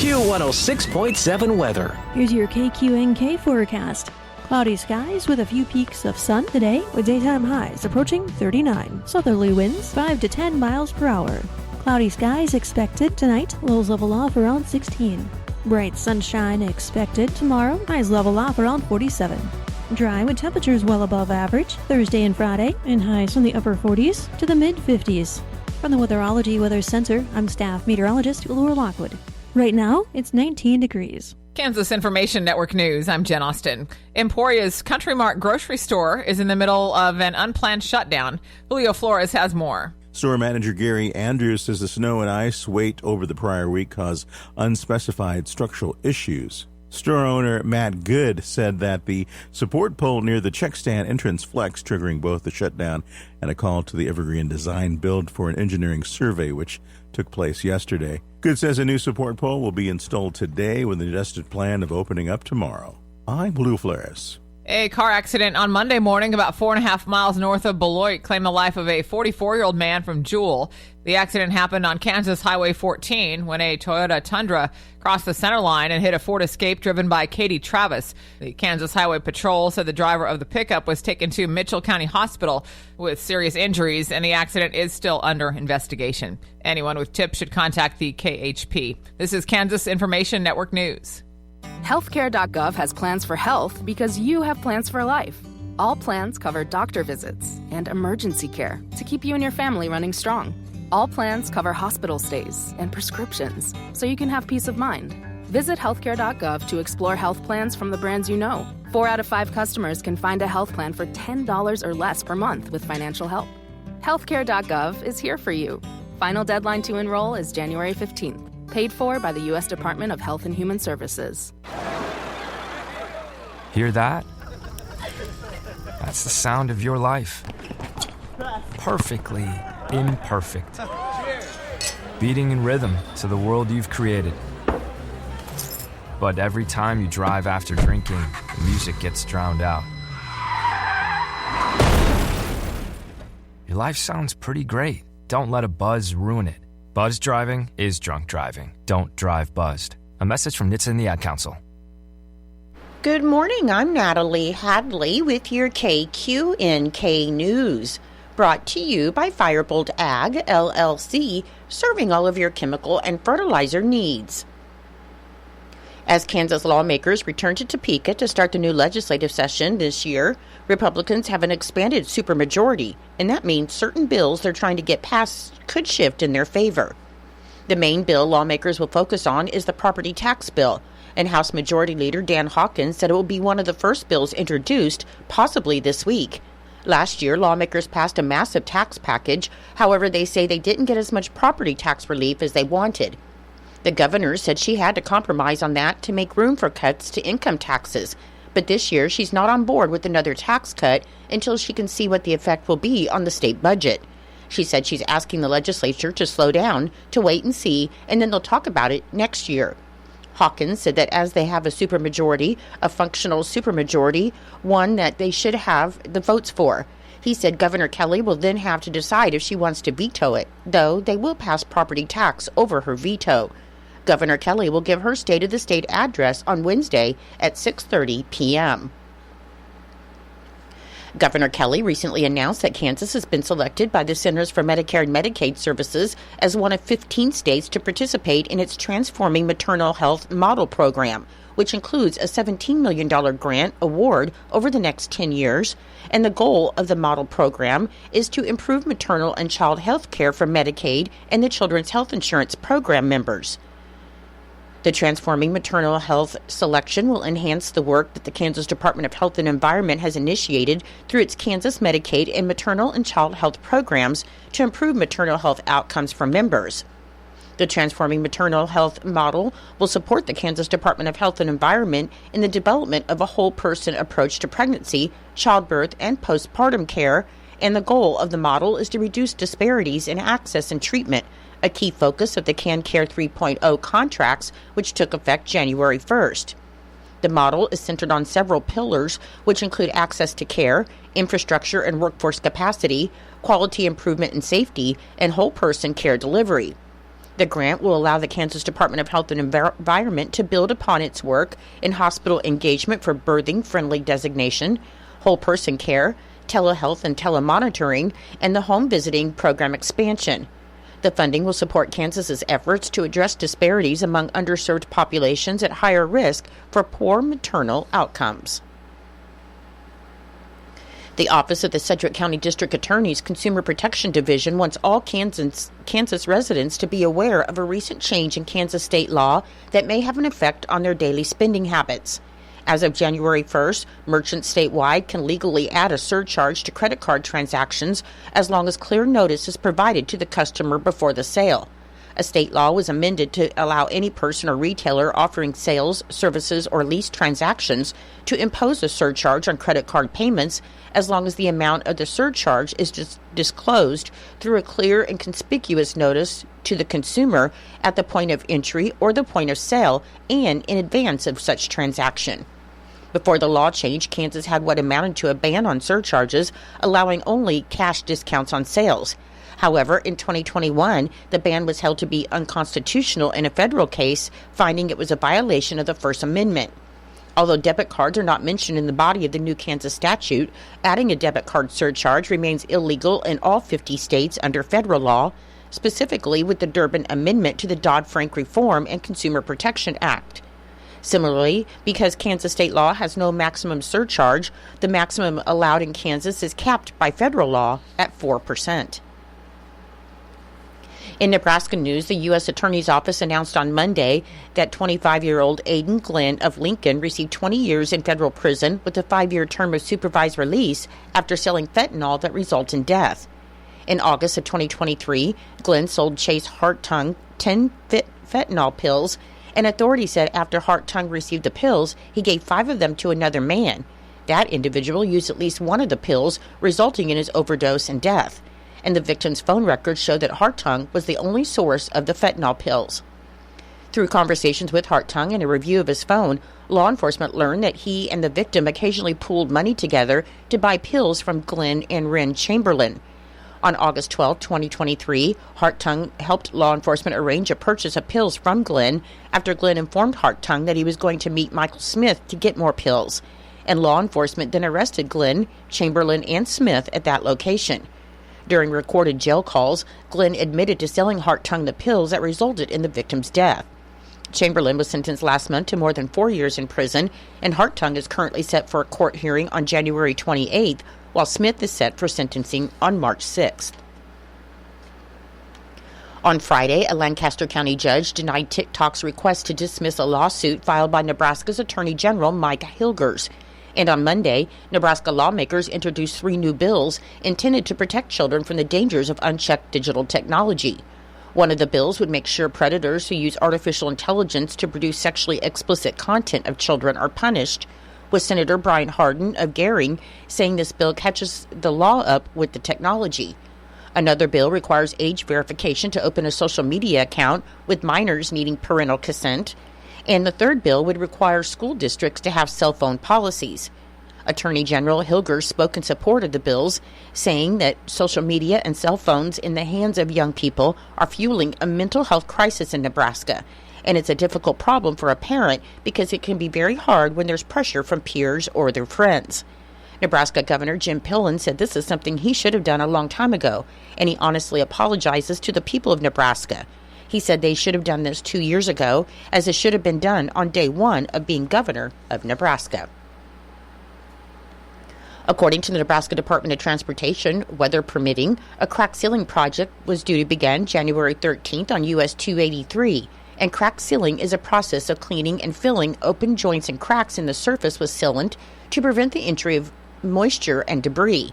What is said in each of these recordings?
Q106.7 weather. Here's your KQNK forecast. Cloudy skies with a few peaks of sun today, with daytime highs approaching 39. Southerly winds 5 to 10 miles per hour. Cloudy skies expected tonight, lows level off around 16. Bright sunshine expected tomorrow, highs level off around 47. Dry with temperatures well above average Thursday and Friday, and highs from the upper 40s to the mid-50s. From the Weatherology Weather Center, I'm staff meteorologist Laura Lockwood. Right now, it's 19 degrees. Kansas Information Network News, I'm Jen Austin. Emporia's Country Mart grocery store is in the middle of an unplanned shutdown. Julio Flores has more. Store manager Gary Andrews says the snow and ice weight over the prior week caused unspecified structural issues. Store owner Matt Good said that the support pole near the check stand entrance flexed, triggering both the shutdown and a call to the Evergreen Design Build for an engineering survey, which took place yesterday. Good says a new support pole will be installed today with an adjusted plan of opening up tomorrow. I'm Lou Flores. A car accident on Monday morning about 4.5 miles north of Beloit claimed the life of a 44-year-old man from Jewell. The accident happened on Kansas Highway 14 when a Toyota Tundra crossed the center line and hit a Ford Escape driven by Katie Travis. The Kansas Highway Patrol said the driver of the pickup was taken to Mitchell County Hospital with serious injuries, and the accident is still under investigation. Anyone with tips should contact the KHP. This is Kansas Information Network News. Healthcare.gov has plans for health because you have plans for life. All plans cover doctor visits and emergency care to keep you and your family running strong. All plans cover hospital stays and prescriptions so you can have peace of mind. Visit healthcare.gov to explore health plans from the brands you know. 4 out of 5 customers can find a health plan for $10 or less per month with financial help. Healthcare.gov is here for you. Final deadline to enroll is January 15th. Paid for by the U.S. Department of Health and Human Services. Hear that? That's the sound of your life. Perfectly imperfect. Beating in rhythm to the world you've created. But every time you drive after drinking, the music gets drowned out. Your life sounds pretty great. Don't let a buzz ruin it. Buzz driving is drunk driving. Don't drive buzzed. A message from NHTSA and the Ad Council. Good morning. I'm Natalie Hadley with your KQNK News. Brought to you by Firebolt Ag, LLC, serving all of your chemical and fertilizer needs. As Kansas lawmakers return to Topeka to start the new legislative session this year, Republicans have an expanded supermajority, and that means certain bills they're trying to get passed could shift in their favor. The main bill lawmakers will focus on is the property tax bill, and House Majority Leader Dan Hawkins said it will be one of the first bills introduced, possibly this week. Last year, lawmakers passed a massive tax package. However, they say they didn't get as much property tax relief as they wanted. The governor said she had to compromise on that to make room for cuts to income taxes. But this year, she's not on board with another tax cut until she can see what the effect will be on the state budget. She said she's asking the legislature to slow down, to wait and see, and then they'll talk about it next year. Hawkins said that as they have a supermajority, a functional supermajority, one that they should have the votes for. He said Governor Kelly will then have to decide if she wants to veto it, though they will pass property tax over her veto. Governor Kelly will give her State of the State address on Wednesday at 6:30 p.m. Governor Kelly recently announced that Kansas has been selected by the Centers for Medicare and Medicaid Services as one of 15 states to participate in its Transforming Maternal Health Model Program, which includes a $17 million grant award over the next 10 years. And the goal of the model program is to improve maternal and child health care for Medicaid and the Children's Health Insurance Program members. The Transforming Maternal Health selection will enhance the work that the Kansas Department of Health and Environment has initiated through its Kansas Medicaid and maternal and child health programs to improve maternal health outcomes for members. The Transforming Maternal Health model will support the Kansas Department of Health and Environment in the development of a whole-person approach to pregnancy, childbirth, and postpartum care, and the goal of the model is to reduce disparities in access and treatment, a key focus of the CanCare 3.0 contracts, which took effect January 1st. The model is centered on several pillars, which include access to care, infrastructure and workforce capacity, quality improvement and safety, and whole-person care delivery. The grant will allow the Kansas Department of Health and Environment to build upon its work in hospital engagement for birthing-friendly designation, whole person care, telehealth and telemonitoring, and the home visiting program expansion. The funding will support Kansas's efforts to address disparities among underserved populations at higher risk for poor maternal outcomes. The Office of the Sedgwick County District Attorney's Consumer Protection Division wants all Kansas residents to be aware of a recent change in Kansas state law that may have an effect on their daily spending habits. As of January 1st, merchants statewide can legally add a surcharge to credit card transactions as long as clear notice is provided to the customer before the sale. A state law was amended to allow any person or retailer offering sales, services, or lease transactions to impose a surcharge on credit card payments as long as the amount of the surcharge is disclosed through a clear and conspicuous notice to the consumer at the point of entry or the point of sale and in advance of such transaction. Before the law change, Kansas had what amounted to a ban on surcharges, allowing only cash discounts on sales. However, in 2021, the ban was held to be unconstitutional in a federal case, finding it was a violation of the First Amendment. Although debit cards are not mentioned in the body of the new Kansas statute, adding a debit card surcharge remains illegal in all 50 states under federal law, specifically with the Durbin Amendment to the Dodd-Frank Reform and Consumer Protection Act. Similarly, because Kansas state law has no maximum surcharge, the maximum allowed in Kansas is capped by federal law at 4%. In Nebraska news, the U.S. Attorney's Office announced on Monday that 25-year-old Aiden Glenn of Lincoln received 20 years in federal prison with a 5-year term of supervised release after selling fentanyl that results in death. In August of 2023, Glenn sold Chase Hartung 10 fentanyl pills, and authorities said after Hartung received the pills, he gave 5 of them to another man. That individual used at least one of the pills, resulting in his overdose and death. And the victim's phone records show that Hartung was the only source of the fentanyl pills. Through conversations with Hartung and a review of his phone, law enforcement learned that he and the victim occasionally pooled money together to buy pills from Glenn and Ren Chamberlain. On August 12, 2023, Hartung helped law enforcement arrange a purchase of pills from Glenn after Glenn informed Hartung that he was going to meet Michael Smith to get more pills. And law enforcement then arrested Glenn, Chamberlain, and Smith at that location. During recorded jail calls, Glenn admitted to selling Hartung the pills that resulted in the victim's death. Chamberlain was sentenced last month to more than 4 years in prison, and Hartung is currently set for a court hearing on January 28th, while Smith is set for sentencing on March 6th. On Friday, a Lancaster County judge denied TikTok's request to dismiss a lawsuit filed by Nebraska's Attorney General Mike Hilgers. And on Monday, Nebraska lawmakers introduced 3 new bills intended to protect children from the dangers of unchecked digital technology. One of the bills would make sure predators who use artificial intelligence to produce sexually explicit content of children are punished, with Senator Brian Hardin of Gering saying this bill catches the law up with the technology. Another bill requires age verification to open a social media account, with minors needing parental consent. And the third bill would require school districts to have cell phone policies. Attorney General Hilgers spoke in support of the bills, saying that social media and cell phones in the hands of young people are fueling a mental health crisis in Nebraska. And it's a difficult problem for a parent because it can be very hard when there's pressure from peers or their friends. Nebraska Governor Jim Pillen said this is something he should have done a long time ago, and he honestly apologizes to the people of Nebraska. He said they should have done this 2 years ago, as it should have been done on day 1 of being governor of Nebraska. According to the Nebraska Department of Transportation, weather permitting, a crack sealing project was due to begin January 13th on US 283. And crack sealing is a process of cleaning and filling open joints and cracks in the surface with sealant to prevent the entry of moisture and debris.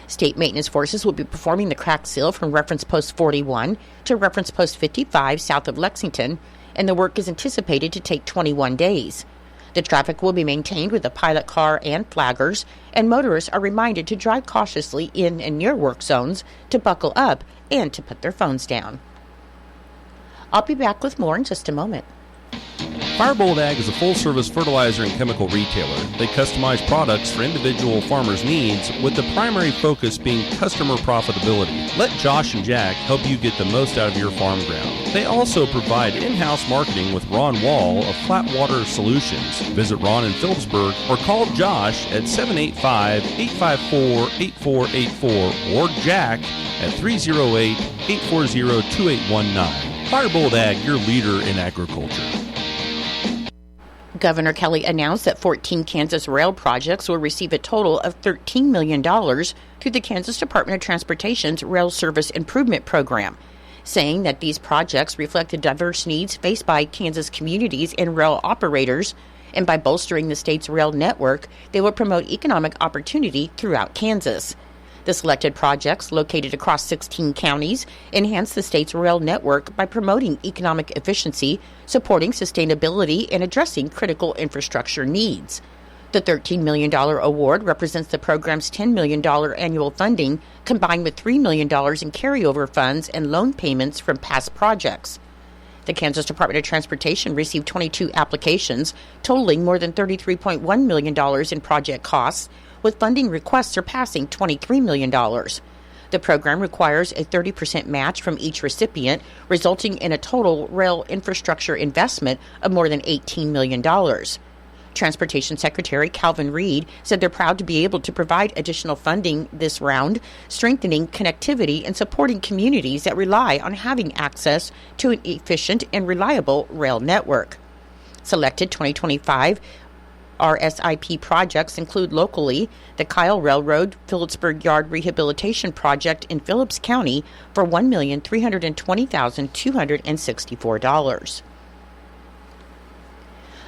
State maintenance forces will be performing the crack seal from reference post 41 to reference post 55 south of Lexington, and the work is anticipated to take 21 days. The traffic will be maintained with a pilot car and flaggers, and motorists are reminded to drive cautiously in and near work zones, to buckle up, and to put their phones down. I'll be back with more in just a moment. Firebolt Ag is a full-service fertilizer and chemical retailer. They customize products for individual farmers' needs, with the primary focus being customer profitability. Let Josh and Jack help you get the most out of your farm ground. They also provide in-house marketing with Ron Wall of Flatwater Solutions. Visit Ron in Phillipsburg or call Josh at 785-854-8484 or Jack at 308-840-2819. Firebolt Ag, your leader in agriculture. Governor Kelly announced that 14 Kansas rail projects will receive a total of $13 million through the Kansas Department of Transportation's Rail Service Improvement Program, saying that these projects reflect the diverse needs faced by Kansas communities and rail operators, and by bolstering the state's rail network, they will promote economic opportunity throughout Kansas. The selected projects, located across 16 counties, enhance the state's rail network by promoting economic efficiency, supporting sustainability, and addressing critical infrastructure needs. The $13 million award represents the program's $10 million annual funding, combined with $3 million in carryover funds and loan payments from past projects. The Kansas Department of Transportation received 22 applications, totaling more than $33.1 million in project costs, with funding requests surpassing $23 million. The program requires a 30% match from each recipient, resulting in a total rail infrastructure investment of more than $18 million. Transportation Secretary Calvin Reed said they're proud to be able to provide additional funding this round, strengthening connectivity and supporting communities that rely on having access to an efficient and reliable rail network. Selected 2025 RSIP projects include locally the Kyle Railroad Phillipsburg Yard Rehabilitation Project in Phillips County for $1,320,264.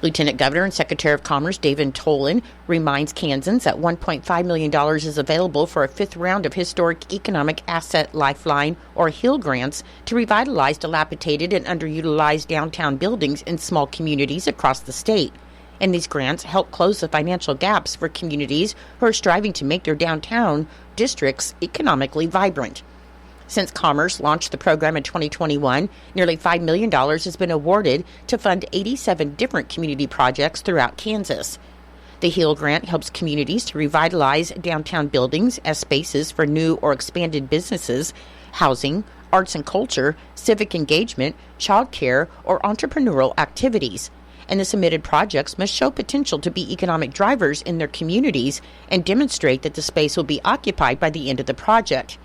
Lieutenant Governor and Secretary of Commerce David Tolan reminds Kansans that $1.5 million is available for a fifth round of Historic Economic Asset Lifeline, or HEAL grants, to revitalize dilapidated and underutilized downtown buildings in small communities across the state. And these grants help close the financial gaps for communities who are striving to make their downtown districts economically vibrant. Since Commerce launched the program in 2021, nearly $5 million has been awarded to fund 87 different community projects throughout Kansas. The HEAL grant helps communities to revitalize downtown buildings as spaces for new or expanded businesses, housing, arts and culture, civic engagement, child care, or entrepreneurial activities. And the submitted projects must show potential to be economic drivers in their communities and demonstrate that the space will be occupied by the end of the project.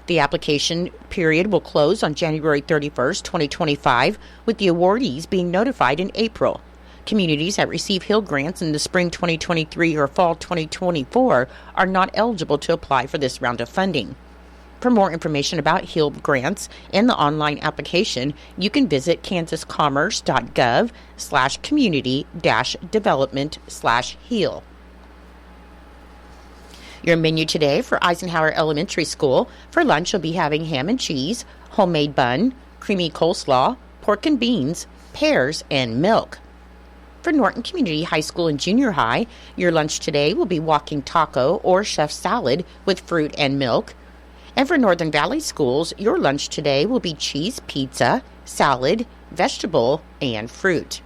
The application period will close on January 31st, 2025, with the awardees being notified in April. Communities that receive HEAL grants in the spring 2023 or fall 2024 are not eligible to apply for this round of funding. For more information about HEAL grants and the online application, you can visit kansascommerce.gov/community-development/HEAL. Your menu today for Eisenhower Elementary School: for lunch you'll be having ham and cheese, homemade bun, creamy coleslaw, pork and beans, pears, and milk. For Norton Community High School and Junior High, your lunch today will be walking taco or chef salad with fruit and milk. And for Northern Valley Schools, your lunch today will be cheese pizza, salad, vegetable, and fruit.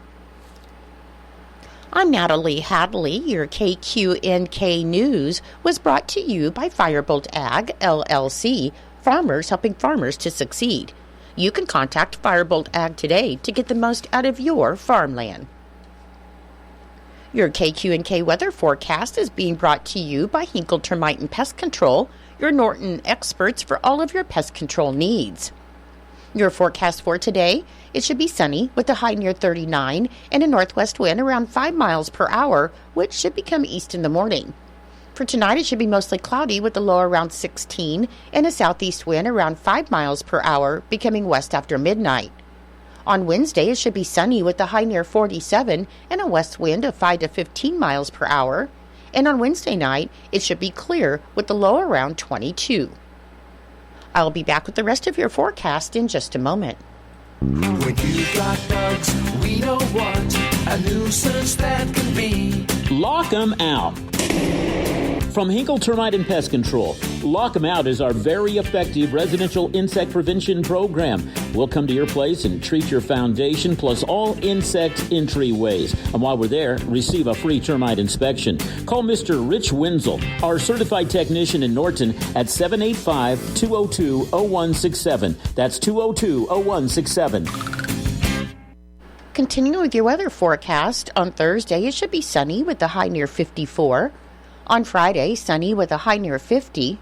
I'm Natalie Hadley. Your KQNK News was brought to you by Firebolt Ag, LLC, farmers helping farmers to succeed. You can contact Firebolt Ag today to get the most out of your farmland. Your KQNK weather forecast is being brought to you by Hinkle Termite and Pest Control, your Norton experts for all of your pest control needs. Your forecast for today: it should be sunny with a high near 39 and a northwest wind around 5 miles per hour, which should become east in the morning. For tonight, it should be mostly cloudy with a low around 16 and a southeast wind around 5 miles per hour, becoming west after midnight. On Wednesday, it should be sunny with a high near 47 and a west wind of 5 to 15 miles per hour. And on Wednesday night, it should be clear with the low around 22. I'll be back with the rest of your forecast in just a moment. When you've got bugs, we know what a nuisance that can be. Lock 'em out. From Hinkle Termite and Pest Control, Lock 'em Out is our very effective residential insect prevention program. We'll come to your place and treat your foundation plus all insect entryways. And while we're there, receive a free termite inspection. Call Mr. Rich Wenzel, our certified technician in Norton, at 785-202-0167. That's 202-0167. Continuing with your weather forecast, on Thursday it should be sunny with a high near 54. On Friday, sunny with a high near 50.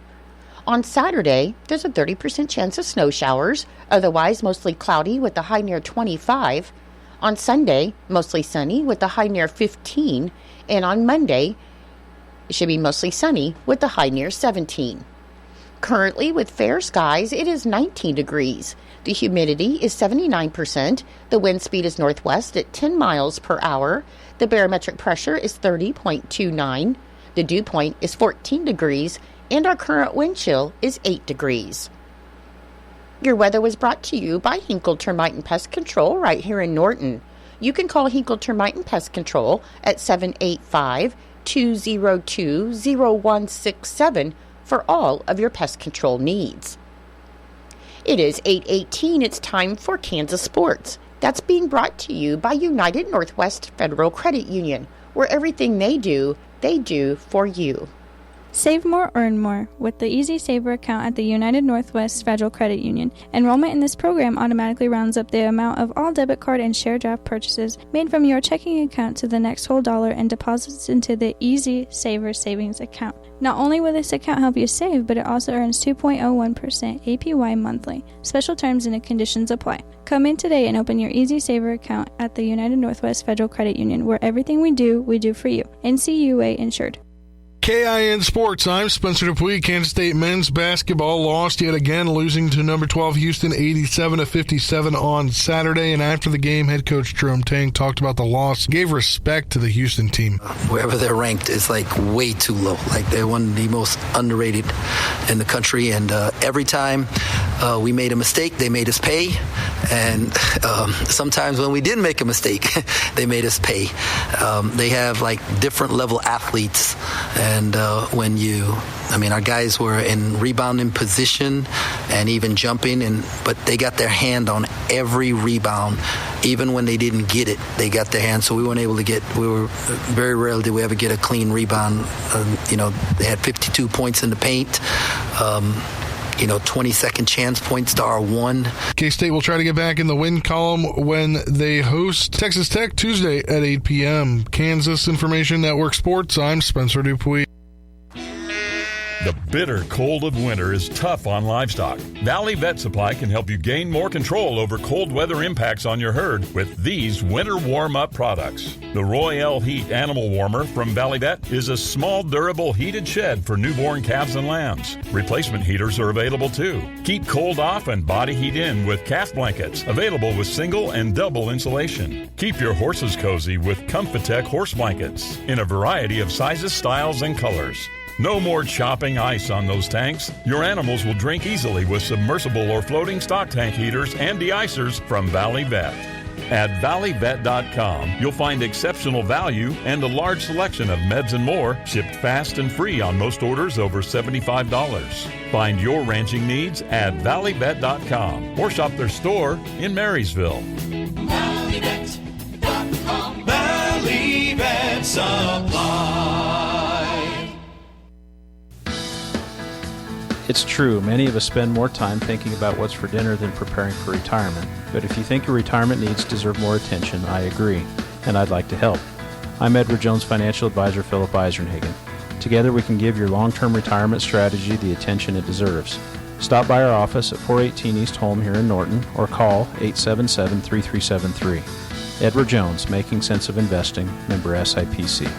On Saturday, there's a 30% chance of snow showers, otherwise mostly cloudy with a high near 25. On Sunday, mostly sunny with a high near 15. And on Monday, it should be mostly sunny with a high near 17. Currently, with fair skies, it is 19 degrees. The humidity is 79%. The wind speed is northwest at 10 miles per hour. The barometric pressure is 30.29. The dew point is 14 degrees, and our current wind chill is 8 degrees. Your weather was brought to you by Hinkle Termite and Pest Control right here in Norton. You can call Hinkle Termite and Pest Control at 785-202-0167 for all of your pest control needs. It is 8:18. It's time for Kansas Sports. That's being brought to you by United Northwest Federal Credit Union, where everything they do for you. Save more, earn more with the Easy Saver account at the United Northwest Federal Credit Union. Enrollment in this program automatically rounds up the amount of all debit card and share draft purchases made from your checking account to the next whole dollar and deposits into the Easy Saver savings account. Not only will this account help you save, but it also earns 2.01% APY monthly. Special terms and conditions apply. Come in today and open your Easy Saver account at the United Northwest Federal Credit Union, where everything we do for you. NCUA insured. KIN Sports, I'm Spencer Dupuis. Kansas State men's basketball lost yet again, losing to number 12 Houston 87-57 on Saturday. And after the game, head coach Jerome Tang talked about the loss, gave respect to the Houston team. Wherever they're ranked is like way too low. Like they're one of the most underrated in the country. And every time we made a mistake, they made us pay. And sometimes when we didn't make a mistake, they made us pay. They have like different level athletes. And our guys were in rebounding position and even jumping, but they got their hand on every rebound. Even when they didn't get it, they got their hand. So we weren't able to very rarely did we ever get a clean rebound. They had 52 points in the paint. 20-second chance points to our one. K-State will try to get back in the win column when they host Texas Tech Tuesday at 8 p.m. Kansas Information Network Sports, I'm Spencer Dupuis. The bitter cold of winter is tough on livestock. Valley Vet Supply can help you gain more control over cold weather impacts on your herd with these winter warm-up products. The Royale Heat Animal Warmer from Valley Vet is a small, durable heated shed for newborn calves and lambs. Replacement heaters are available too. Keep cold off and body heat in with calf blankets, available with single and double insulation. Keep your horses cozy with Comfitech horse blankets in a variety of sizes, styles, and colors. No more chopping ice on those tanks. Your animals will drink easily with submersible or floating stock tank heaters and de-icers from Valley Vet. At valleyvet.com, you'll find exceptional value and a large selection of meds and more, shipped fast and free on most orders over $75. Find your ranching needs at valleyvet.com or shop their store in Marysville. Valleyvet.com. Valley Vet Supply. It's true, many of us spend more time thinking about what's for dinner than preparing for retirement. But if you think your retirement needs deserve more attention, I agree, and I'd like to help. I'm Edward Jones Financial Advisor Philip Eisenhagen. Together we can give your long-term retirement strategy the attention it deserves. Stop by our office at 418 East Holm here in Norton or call 877-3373. Edward Jones, Making Sense of Investing, member SIPC.